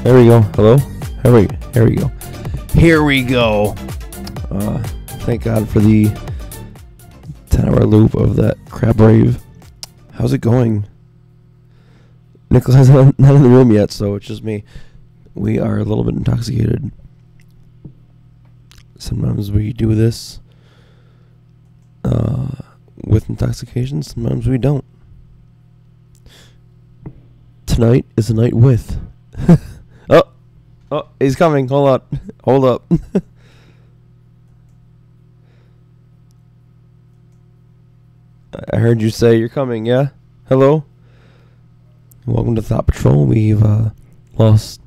There we go. Hello? Here we go. Here we go. Thank God for the 10-hour loop of that crab rave. How's it going? Nicholas is not in the room yet, so it's just me. We are a little bit intoxicated. Sometimes we do this with intoxication. Sometimes we don't. Tonight is a night with. Oh, he's coming. Hold up. I heard you say you're coming, yeah? Hello? Welcome to Thought Patrol. We've lost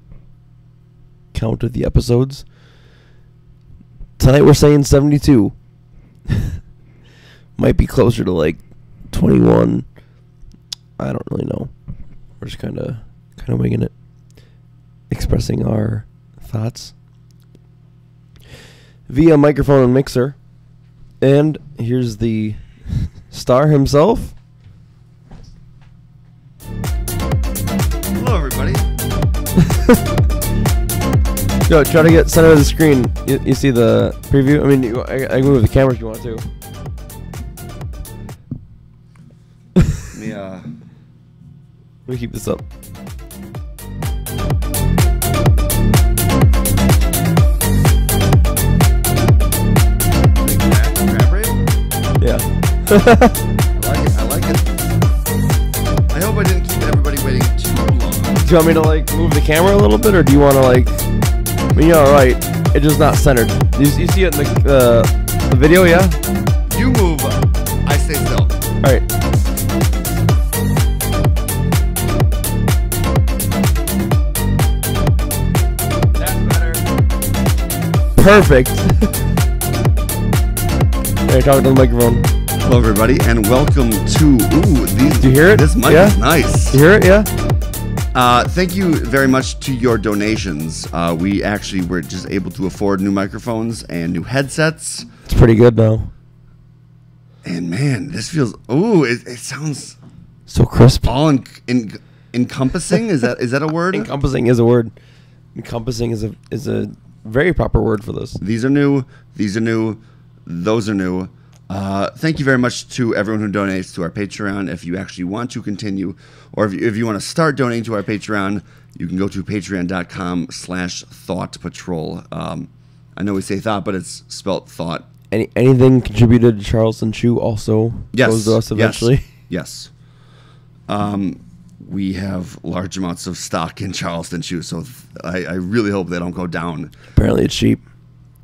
count of the episodes. Tonight we're saying 72. Might be closer to like 21. I don't really know. We're just kind of winging it. Expressing our thoughts via microphone and mixer. And here's the star himself. Hello, everybody. Yo, try to get center of the screen. You see the preview? I mean, I can move the camera if you want to. Let me keep this up. Yeah. I like it. I hope I didn't keep everybody waiting too long. Do you want me to like move the camera a little bit, or do you want to like? I mean, you're all right. It's just not centered. You see it in the video, yeah? You move, I stay still. All right. That's better. Perfect. Hey, talking to the microphone. Hello, everybody, and welcome to. These. Do you hear it? This mic is nice. You hear it? Yeah. Thank you very much to your donations. We actually were just able to afford new microphones and new headsets. It's pretty good now. And man, this feels. It sounds so crisp. All encompassing. Is that a word? Encompassing is a word. Encompassing is a very proper word for this. These are new. These are new. Those are new. Thank you very much to everyone who donates to our Patreon. If you actually want to continue, or if you want to start donating to our Patreon, you can go to patreon.com/thoughtpatrol. I know we say thought, but it's spelt thought. Anything contributed to Charleston Chew also goes to us eventually. Yes. We have large amounts of stock in Charleston Chew, so I really hope they don't go down. Apparently it's cheap.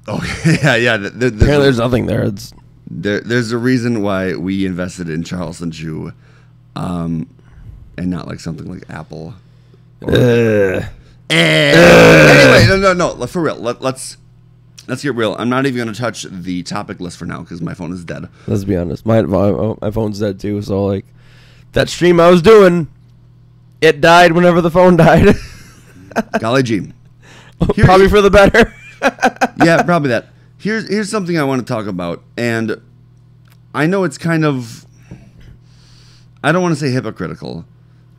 Oh, yeah. Apparently there's nothing there. There's a reason why we invested in Charleston Chew, and not like something like Apple. Anyway, no. For real, let's get real. I'm not even going to touch the topic list for now because my phone is dead. Let's be honest. My phone's dead too. So like, that stream I was doing, it died whenever the phone died. Golly gee. Probably for the better. Yeah, probably that. Here's something I want to talk about, and I know it's kind of, I don't want to say hypocritical,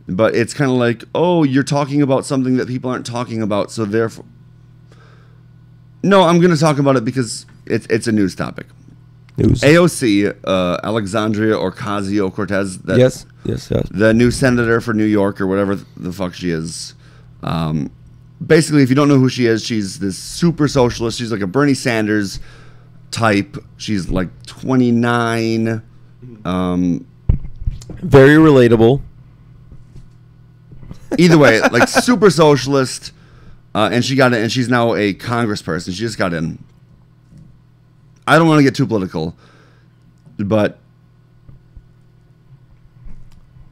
but it's kind of like, oh, you're talking about something that people aren't talking about, so therefore, no, I'm going to talk about it because it's a news topic. News. AOC, Alexandria Ocasio-Cortez. Yes. The new senator for New York or whatever the fuck she is. Basically, if you don't know who she is, she's this super socialist. She's like a Bernie Sanders type. She's like 29. Very relatable. Either way, like super socialist. And she got in, and she's now a congressperson. She just got in. I don't want to get too political, but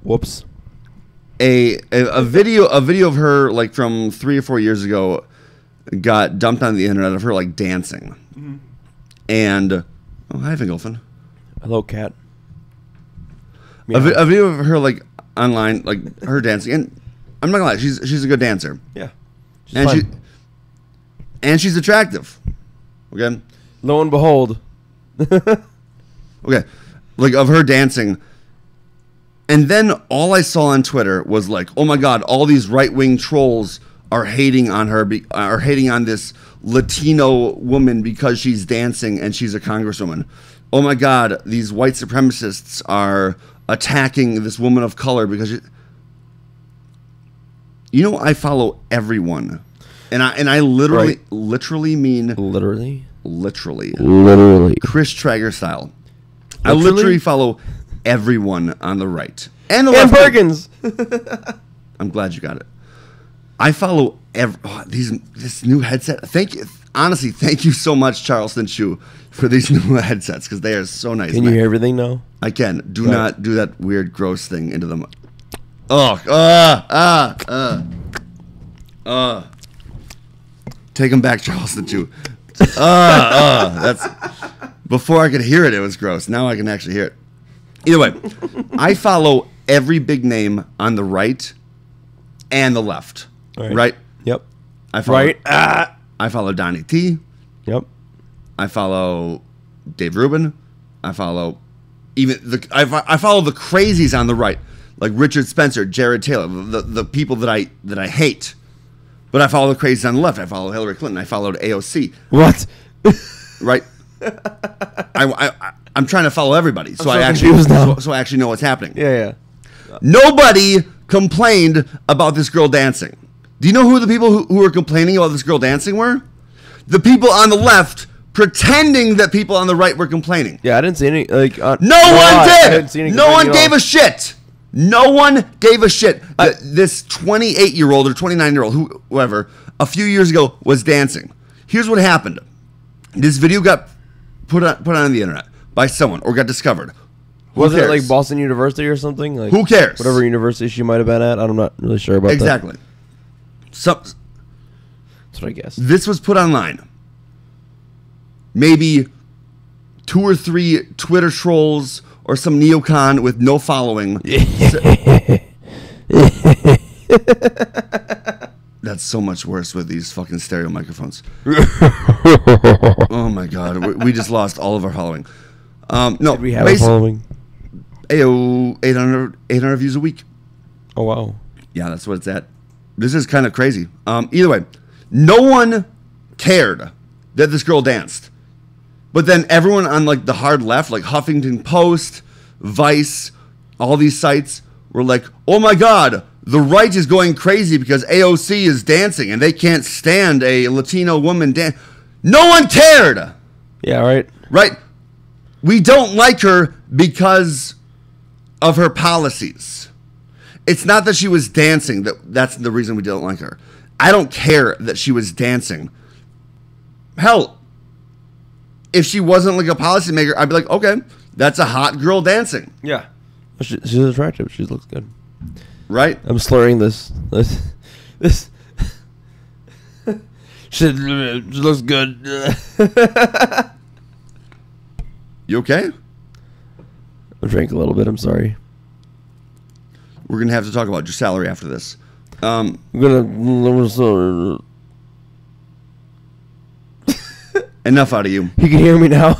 whoops. A video of her like from 3 or 4 years ago got dumped on the internet of her like dancing, and hi Fingelfin. Hello, cat. A video of her like online, like her dancing, and I'm not gonna lie, she's a good dancer. Yeah, and she's attractive. Okay. Lo and behold. Okay, like of her dancing. And then all I saw on Twitter was like, oh my God, all these right-wing trolls are hating on her, are hating on this Latino woman because she's dancing and she's a congresswoman. Oh my God, these white supremacists are attacking this woman of color because I follow everyone, and I literally mean Literally. Chris Traeger style. I Literally? literally follow everyone on the right and the And left. Perkins. I'm glad you got it. I follow this new headset. Thank you so much, Charleston Chew, for these new headsets because they are so nice. Can you hear everything now? I can. Do Right. not do that weird, gross thing into them. Take them back, Charleston Chew. That's before I could hear it. It was gross. Now I can actually hear it. Either way, I follow every big name on the right and the left. Right? Yep. I follow, Right. I follow Donnie T. Yep. I follow Dave Rubin. I follow I follow the crazies on the right, like Richard Spencer, Jared Taylor, the people that I hate. But I follow the crazies on the left. I follow Hillary Clinton. I followed AOC. What? Right? I'm trying to follow everybody, so so I confused now. actually know what's happening. Yeah. Nobody complained about this girl dancing. Do you know who the people who were complaining about this girl dancing were? The people on the left pretending that people on the right were complaining. Yeah, I didn't see any. No one I did. didn't see any No one complaining at gave all. a shit. No one gave a shit. This 28-year-old or 29-year-old, whoever, a few years ago was dancing. Here's what happened. This video got put on the internet by someone or got discovered. Who Wasn't it cares? like Boston University or something? Like, Who cares? Whatever university she might have been at. I'm not really sure about Exactly. So, that. That's what I guess. this was put online. Maybe 2 or 3 Twitter trolls or some neocon with no following. That's so much worse with these fucking stereo microphones. Oh my God, we just lost all of our following. No, Did we have a following? 800 views a week. Oh, wow. Yeah, that's what it's at. This is kind of crazy. Either way, no one cared that this girl danced. But then everyone on like the hard left, like Huffington Post, Vice, all these sites were like, oh my God, the right is going crazy because AOC is dancing and they can't stand a Latino woman dance. No one cared, Yeah, right. right? We don't like her because of her policies. It's not that she was dancing. That's the reason we don't like her. I don't care that she was dancing. Hell, if she wasn't like a policymaker, I'd be like, okay, that's a hot girl dancing. Yeah. She's attractive. She looks good. Right? I'm slurring this. She looks good. You okay? I drank a little bit. I'm sorry. We're going to have to talk about your salary after this. I'm gonna. Enough out of you. You can hear me now.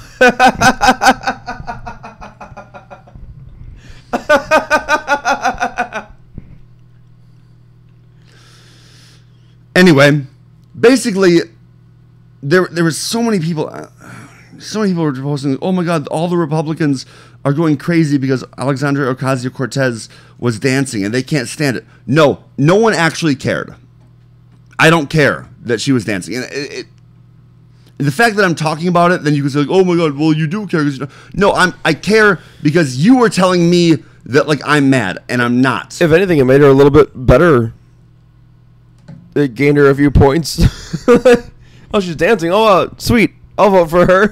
Anyway, basically, there were so many people were posting, oh my God, all the Republicans are going crazy because Alexandria Ocasio-Cortez was dancing and they can't stand it. No one actually cared. I don't care that she was dancing. And the fact that I'm talking about it, then you can say, like, oh my God, well, you do care. No, I care because you were telling me that, like, I'm mad, and I'm not. If anything, it made her a little bit better. It gained her a few points. Oh, she's dancing. Oh, sweet. I'll vote for her.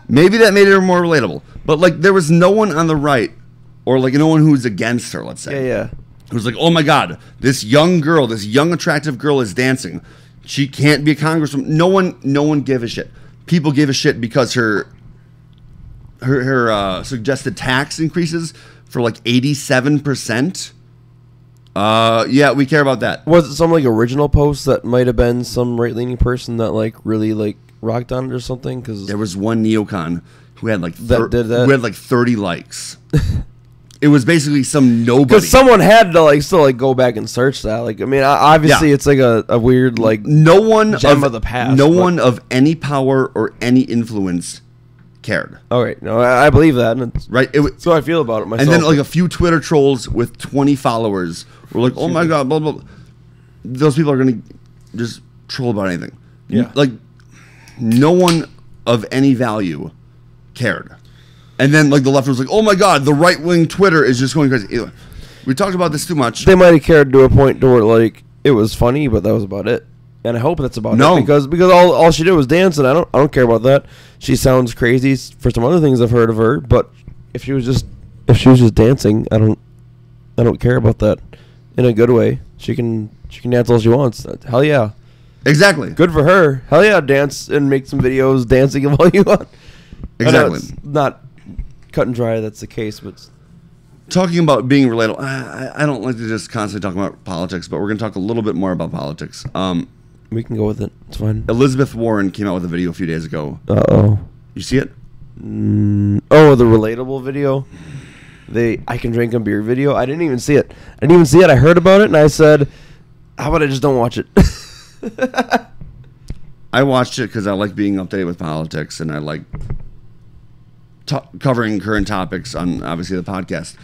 Maybe that made her more relatable. But, like, there was no one on the right, or, like, no one who's against her, let's say. Yeah. It was like, oh my God, this young girl, this young attractive girl is dancing. She can't be a congresswoman. No one gave a shit. People gave a shit because her suggested tax increases for like 87%. Yeah, we care about that. Was it some like original post that might have been some right-leaning person that like really like rocked on it or something? Because There was one neocon who had like That did that? who had like 30 likes. It was basically some nobody. Because someone had to like still like go back and search that. Like I mean, obviously Yeah. it's like a weird like no one gem of the past. No but- one of any power or any influence cared. All right, no, I believe that. And it's, Right? that's how I feel about it myself. And then like a few Twitter trolls with 20 followers were like, "Oh my god, blah blah." Those people are gonna just troll about anything. Yeah. Like no one of any value cared. And then like the left was like, "Oh my god, the right wing Twitter is just going crazy." Anyway, we talked about this too much. they might have cared to a point to where like it was funny, but that was about it. And I hope that's about No. it because all she did was dance, and I don't care about that. She sounds crazy for some other things I've heard of her, but if she was just dancing, I don't care about that in a good way. She can dance all she wants. Hell yeah, Exactly. good for her. Hell yeah, dance and make some videos dancing while you want. I know Exactly. it's not cut and dry. That's the case, but Talking about being relatable, I don't like to just constantly talk about politics, but we're going to talk a little bit more about politics. we can go with it. It's fine. Elizabeth Warren came out with a video a few days ago. Oh. You see it? Oh, the relatable video. I can drink a beer video. I didn't even see it. I heard about it and I said, how about I just don't watch it? I watched it because I like being updated with politics and I like covering current topics on obviously the podcast.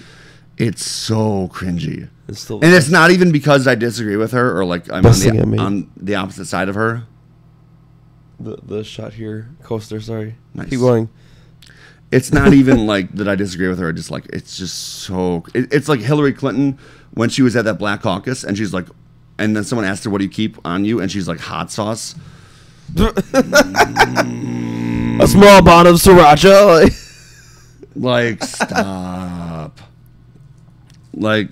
It's so cringy. It's still And it's not even because I disagree with her or like I'm Best thing I made. on the opposite side of her. the shot here. Coaster, sorry. Nice. Keep going. It's not even like that I disagree with her. Just like it's just so. It's like Hillary Clinton when she was at that Black Caucus and she's like, and then someone asked her, "What do you keep on you?" And she's like, "Hot sauce." A small bottle of sriracha. Like stop. Like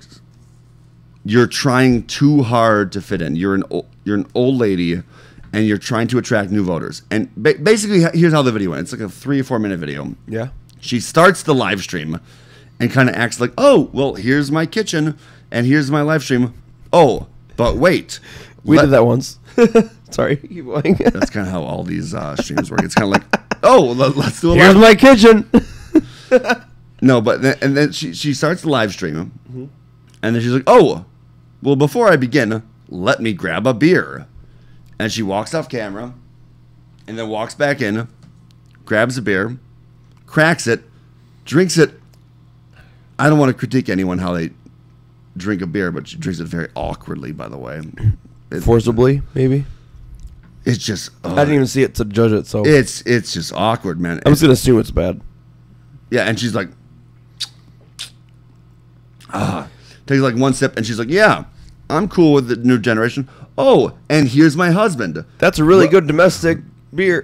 you're trying too hard to fit in. You're an old lady, and you're trying to attract new voters. And basically, here's how the video went. It's like a 3 or 4 minute video. Yeah. She starts the live stream and kind of acts like, "Oh, well, here's my kitchen and here's my live stream. Oh, but wait, We did that once. Sorry. Keep going. That's kind of how all these streams work. It's kind of like, oh, let's do a Here's live. my kitchen. No, but then she starts the live stream, and then she's like, "Oh, well, before I begin, let me grab a beer," and she walks off camera, and then walks back in, grabs a beer, cracks it, drinks it. I don't want to critique anyone how they drink a beer, but she drinks it very awkwardly. By the way, Forcibly, maybe. it's just I didn't even see it to judge it, so it's just awkward, man. I'm just gonna assume it's bad. Yeah, and she's like, takes like one sip, and she's like, "Yeah, I'm cool with the new generation. Oh, and here's my husband. That's a really good domestic beer.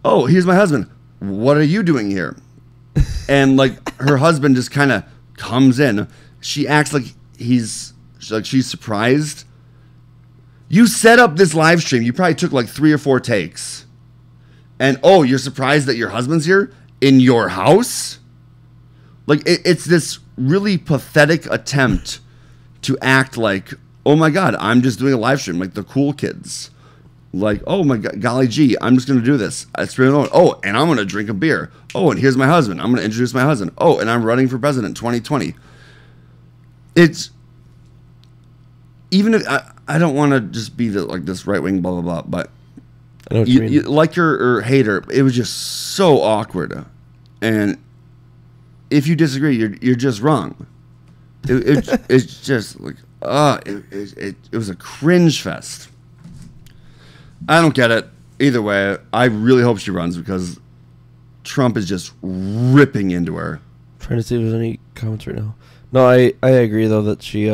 Oh, here's my husband. What are you doing here?" And like her husband just kind of comes in. She acts like she's surprised. You set up this live stream. You probably took like 3 or 4 takes. And oh, you're surprised that your husband's here in your house? Like it's this really pathetic attempt to act like, "Oh my god, I'm just doing a live stream like the cool kids." Like, "Oh my god, golly gee, I'm just going to do this." It's really annoying. Oh, and I'm going to drink a beer. Oh, and here's my husband. I'm going to introduce my husband. Oh, and I'm running for president 2020. It's even if I don't want to just be like this right wing blah blah blah, but I know what you mean. you like her or hate her, it was just so awkward. And if you disagree, you're just wrong. It's just like it was a cringe fest. I don't get it either way. I really hope she runs because Trump is just ripping into her. Trying to see if there's any comments right now. No, I agree though that she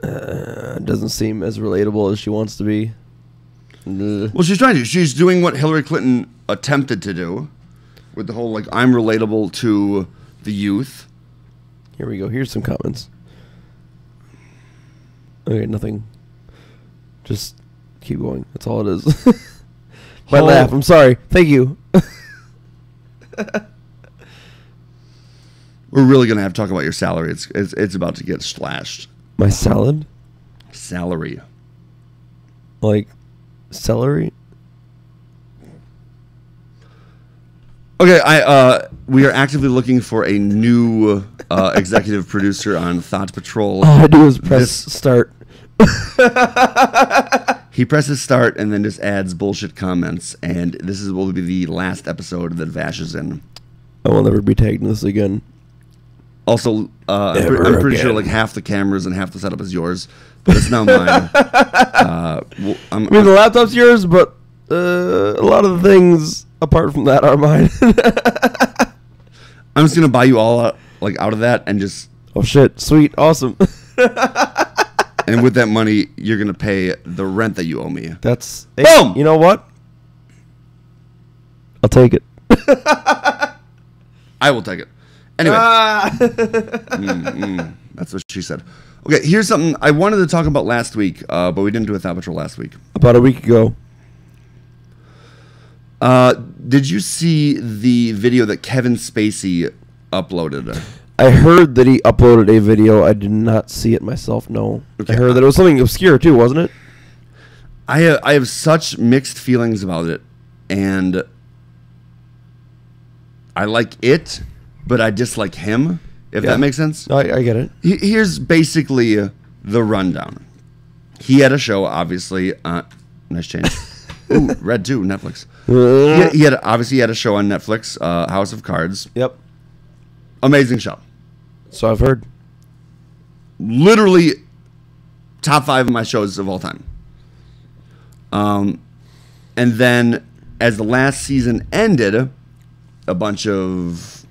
doesn't seem as relatable as she wants to be. Well, she's trying to. She's doing what Hillary Clinton attempted to do with the whole like I'm relatable to the youth. Here we go. Here's some comments. Okay, nothing. Just keep going. That's all it is. My laugh. I'm sorry. Thank you. We're really gonna have to talk about your salary. It's about to get slashed. My salad? Salary. Like celery? Okay, we are actively looking for a new executive producer on Thought Patrol. All I do is press start. He presses start and then just adds bullshit comments, and this will be the last episode that Vash is in. I will never be tagged in this again. Also, I'm pretty sure like half the cameras and half the setup is yours, but it's now mine. I mean, the laptop's yours, but a lot of the things apart from that are mine. I'm just gonna buy you all out of that and just. Oh shit! Sweet, awesome. And with that money, you're gonna pay the rent that you owe me. That's boom. You know what? I'll take it. I will take it. Anyway, that's what she said. Okay, here's something I wanted to talk about last week, but we didn't do a Thought Patrol last week. About a week ago. Did you see the video that Kevin Spacey uploaded? I heard that he uploaded a video. I did not see it myself, no. Okay. I heard that it was something obscure, too, wasn't it? I have such mixed feelings about it, and I like it, but I dislike him, if that makes sense. No, I get it. Here's basically the rundown. He had a show, obviously. Nice change. Ooh, Red 2, Netflix. He had a show on Netflix, House of Cards. Yep. Amazing show. So I've heard. Literally top 5 of my shows of all time. And then as the last season ended, a bunch of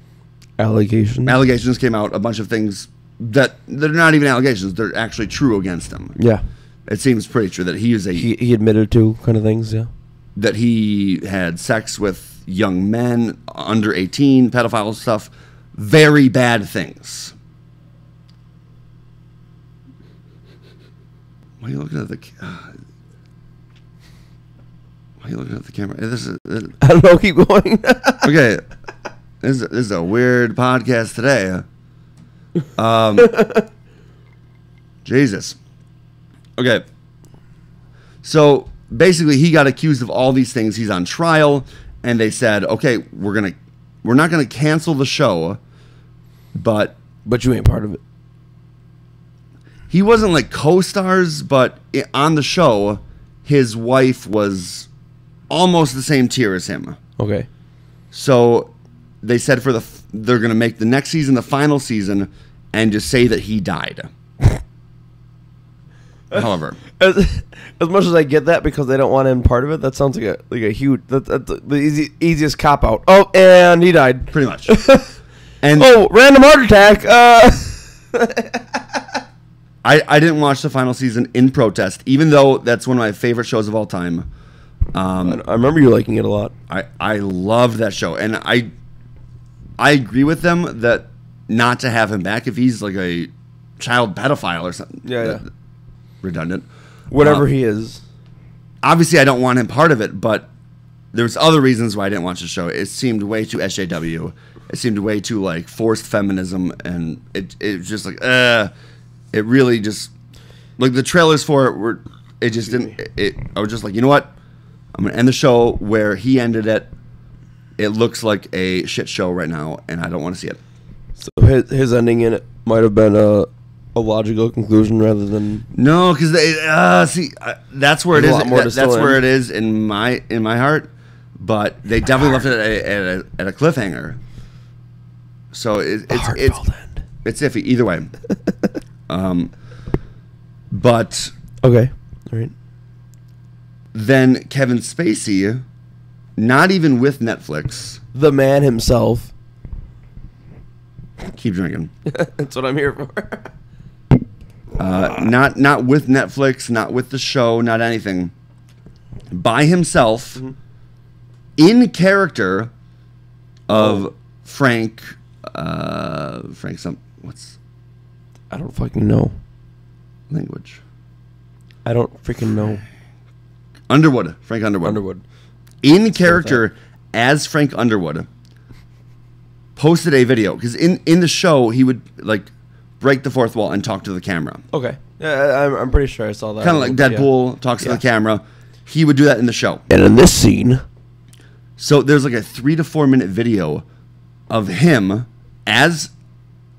allegations came out, a bunch of things that they're not even allegations, they're actually true against him. Yeah. It seems pretty true that he is he admitted to kind of things, yeah. That he had sex with young men, under 18, pedophile stuff. Very bad things. Why are you looking at the camera? I don't know. Keep going. Okay, this is a weird podcast today. Jesus. Okay. So basically, he got accused of all these things. He's on trial, and they said, "Okay, we're not gonna cancel the show." But you ain't part of it. He wasn't like co-stars, but on the show, his wife was almost the same tier as him. Okay. So they said they're gonna make the next season the final season, and just say that he died. However, as much as I get that because they don't want him part of it, that sounds like a huge that's the easiest cop out. Oh, and he died. Pretty much. And random heart attack. I didn't watch the final season in protest, even though that's one of my favorite shows of all time. I remember you liking it a lot. I loved that show, and I agree with them that not to have him back if he's like a child pedophile or something. Yeah. Redundant. Whatever he is. Obviously, I don't want him part of it, but there's other reasons why I didn't watch the show. It seemed way too SJW. It seemed way too like forced feminism, and it was just like it really just like the trailers for it were. It just didn't. I was just like, you know what? I'm gonna end the show where he ended it. It looks like a shit show right now, and I don't want to see it. So his ending in it might have been a logical conclusion rather than no, because that's where it is. That's where it is in my heart. But they definitely left it at a cliffhanger. So it's iffy either way. But okay, all right. Then Kevin Spacey, not even with Netflix, the man himself. Keep drinking. That's what I'm here for. Not with Netflix, not with the show, not anything. By himself, in character of Frank. What's? I don't fucking know. Language. I don't freaking know. Underwood. Frank Underwood. In character as Frank Underwood. Posted a video because in the show he would like break the fourth wall and talk to the camera. Okay. Yeah, I'm pretty sure I saw that. Kind of like Deadpool talks to the camera. He would do that in the show. And in this scene, So there's like a 3 to 4 minute video of him as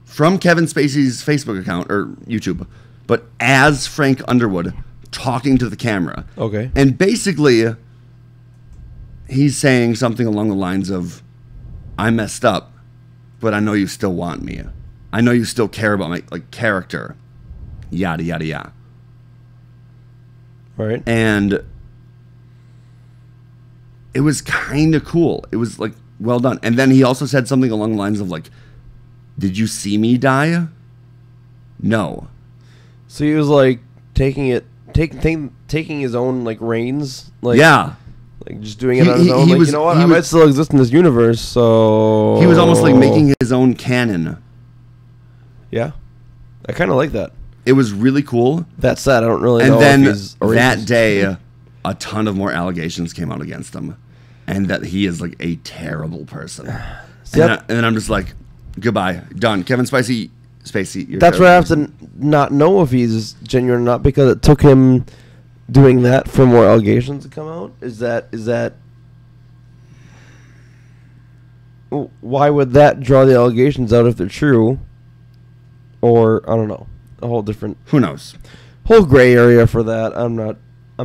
from Kevin Spacey's Facebook account or YouTube, but as Frank Underwood talking to the camera. Okay. And basically, he's saying something along the lines of, I messed up, but I know you still want me. I know you still care about my like character. Yada, yada, yada. Right. And it was kind of cool. It was like well done. And then he also said something along the lines of like, did you see me die? No. So he was like taking his own like reins, like Yeah. like just doing it on his own. Like, was- you know what? he I was- might still exist in this universe, so He was almost like making his own canon. Yeah, I kind of like that. It was really cool. That said, I don't really And know then if he's a that racist. day, a ton of more allegations came out against him, and that he is like a terrible person. See, And then I'm just like, goodbye, done. Kevin Spacey, you're That's where I terrible have to not know if he's genuine or not, because it took him doing that for more allegations to come out. Is that why would that draw the allegations out if they're true? Or I don't know, a whole different, Who knows? whole gray area for that. I'm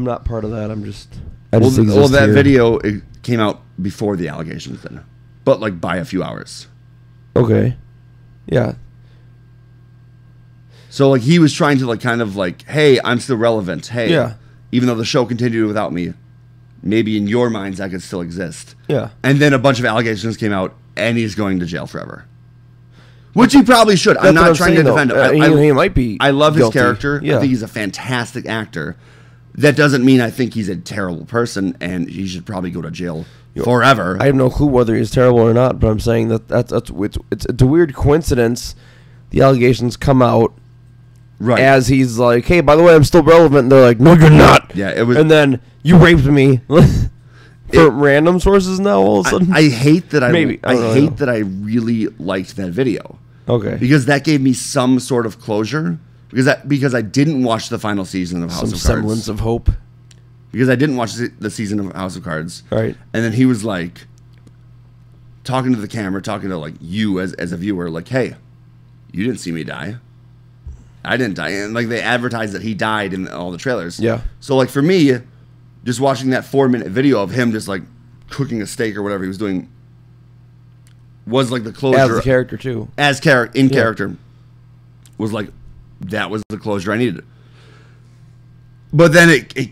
not part of that. I just exist That here. video it came out before the allegations, then, but like by a few hours. Okay, yeah, So like he was trying to like kind of like, hey, I'm still relevant. Hey, Yeah. even though the show continued without me, maybe in your minds I could still exist. yeah. And then a bunch of allegations came out, and he's going to jail forever. Which he probably should. I'm That's what not trying to saying, defend though. him. He might be. I love his guilty. character. Yeah. I think he's a fantastic actor. That doesn't mean I think he's a terrible person, and he should probably go to jail forever. I have no clue whether he's terrible or not, but I'm saying that's it's a weird coincidence. The allegations come out right. as he's like, "Hey, by the way, I'm still relevant." And they're like, "No, you're not." Yeah, it was. And then you raped me for random sources now. All of a sudden, I hate that I Maybe. I I don't know. hate that I really liked that video. okay, Because that gave me some sort of closure. Because I didn't watch the final season of House some of semblance Cards. of hope. Because I didn't watch the season of House of Cards. Right. And then he was like talking to the camera, talking to like you as a viewer, like, hey, you didn't see me die. I didn't die. And like they advertised that he died in all the trailers. Yeah. So like for me, just watching that 4-minute video of him just like cooking a steak or whatever he was doing was like the closure. As the character too. Character was like, that was the closure I needed. But then it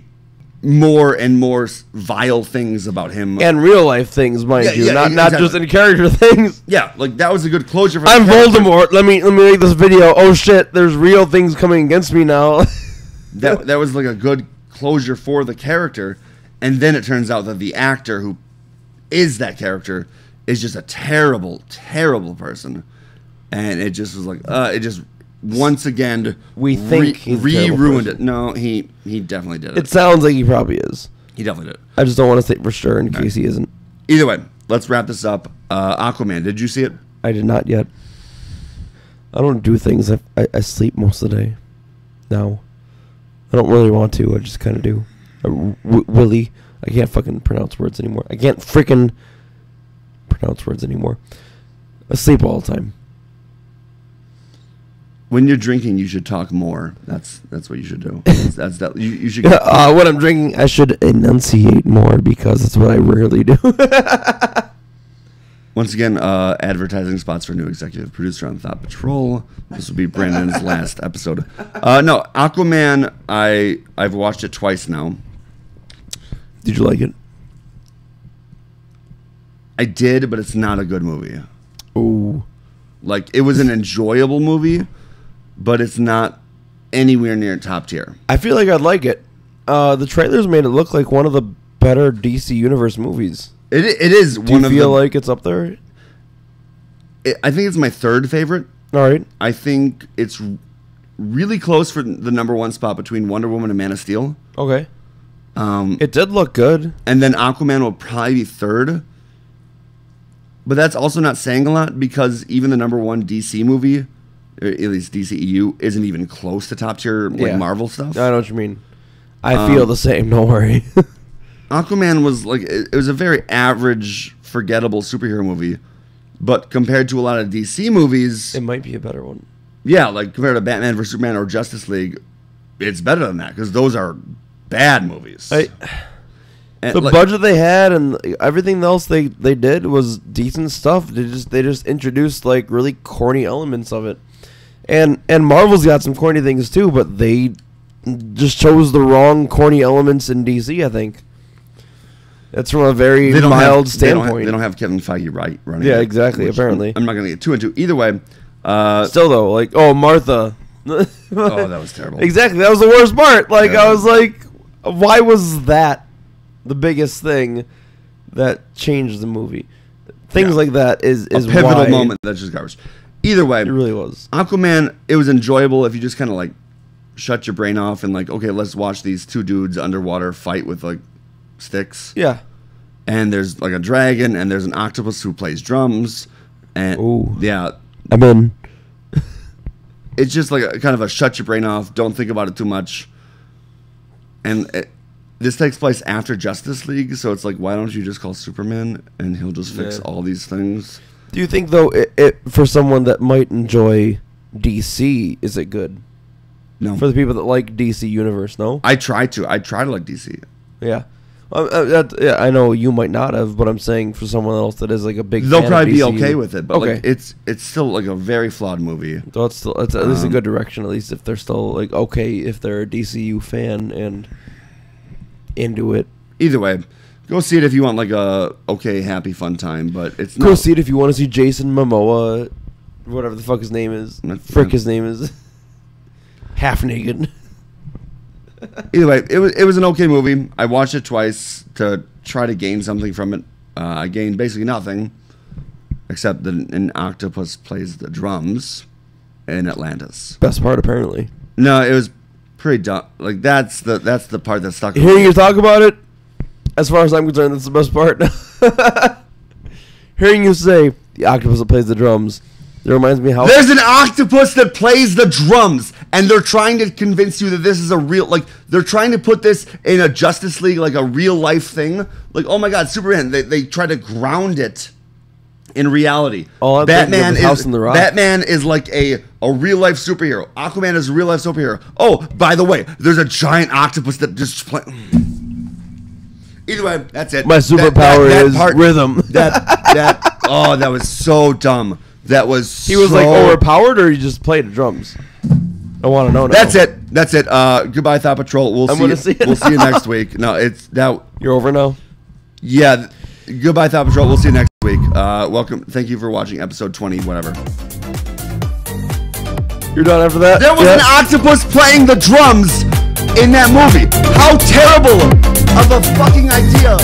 more and more vile things about him. And real life things, mind Yeah, you, yeah, not exactly. just in character things. Yeah, like that was a good closure for the I'm character. Voldemort. Let me make this video. Oh shit, there's real things coming against me now. That was like a good closure for the character. And then it turns out that the actor who is that character is just a terrible, terrible person. And it just was like, it just once again We think he's a terrible ruined person. it. No, he definitely did it. It sounds like he probably is. He definitely did it. I just don't want to say for sure in case he isn't. Either way, let's wrap this up. Aquaman, did you see it? I did not yet. I don't do things. I sleep most of the day. Now. I don't really want to. I just kind of do. Willie. I can't fucking pronounce words anymore. I can't freaking pronounce words anymore. I sleep all the time. When you're drinking, you should talk more. That's what you should do. You should. When I'm drinking, I should enunciate more because it's what I rarely do. Once again, advertising spots for new executive producer on Thought Patrol. This will be Brandon's last episode. No, Aquaman. I've watched it twice now. Did you like it? I did, but it's not a good movie. Oh, Like it was an enjoyable movie, but it's not anywhere near top tier. I feel like I'd like it. The trailers made it look like one of the better DC Universe movies. It is Do one you of feel like it's up there? I think it's my third favorite. All right. I think it's really close for the number one spot between Wonder Woman and Man of Steel. Okay. It did look good. And then Aquaman will probably be third. But that's also not saying a lot because even the number one DC movie, or at least DCEU, isn't even close to top tier like Yeah. Marvel stuff. I know what you mean. I feel the same. Don't worry. Aquaman was like it was a very average, forgettable superhero movie, but compared to a lot of DC movies, It might be a better one. yeah, like compared to Batman vs Superman or Justice League, it's better than that because those are bad movies. And, The like, budget they had and everything else they did was decent stuff. They just introduced like really corny elements of it, and Marvel's got some corny things too, but they just chose the wrong corny elements in DC. I think that's from a very they don't mild have, standpoint. They don't have Kevin Feige running. Yeah, it, exactly, which apparently. I'm not going to get too into. Either way, Still though, like Martha. oh, that was terrible. Exactly, that was the worst part. Like Yeah. I was like, why was that the biggest thing that changed the movie? Things Yeah. like that is A pivotal why moment that's just garbage. Either way, It really was. Aquaman, it was enjoyable if you just kind of like shut your brain off and like, okay, let's watch these two dudes underwater fight with like sticks. Yeah. And there's like a dragon and there's an octopus who plays drums. And Ooh. yeah, I'm in. it's just like a kind of a shut your brain off, don't think about it too much. And this takes place after Justice League, so it's like, why don't you just call Superman and he'll just fix Yeah. all these things? Do you think though, it for someone that might enjoy DC, is it good? No. For the people that like DC Universe, no? I try to like DC. Yeah. Yeah, I know you might not have, but I'm saying for someone else that is like a big They'll fan probably of be DC, okay with it, but Okay. like it's still like a very flawed movie. So it's at least a Um, good direction, at least if they're still like okay, if they're a DCU fan and into it. Either way, go see it if you want like a okay, happy, fun time. But it's Go not. see it if you want to see Jason Momoa, whatever the fuck his name is. Frick, his name is. Half naked. Either way, it was an okay movie. I watched it twice to try to gain something from it. I gained basically nothing, except that an octopus plays the drums in Atlantis. Best part, apparently. No, it was pretty dumb. Like that's the part that stuck. with Hearing me. you talk about it, as far as I'm concerned, that's the best part. Hearing you say the octopus that plays the drums, it reminds me how There's an octopus that plays the drums, and they're trying to convince you that this is a real, like, they're trying to put this in a Justice League, like a real life thing. Like, oh my God, Superman, they try to ground it in reality. All I'm thinking of is House on the Rock. Batman is like a real life superhero. Aquaman is a real life superhero. Oh, by the way, there's a giant octopus that just play. Either way, that's it. my superpower is rhythm. Oh, that was so dumb. That was He was like overpowered, or he just played the drums? I want to know now. That's it. That's it. Goodbye, Thought Patrol. We'll see you next week. No, it's that. You're over now? Yeah. Goodbye, Thought Patrol. We'll see you next week. Welcome. Thank you for watching episode 20, whatever. You're done after that? There was an octopus playing the drums in that movie. How terrible of a fucking idea.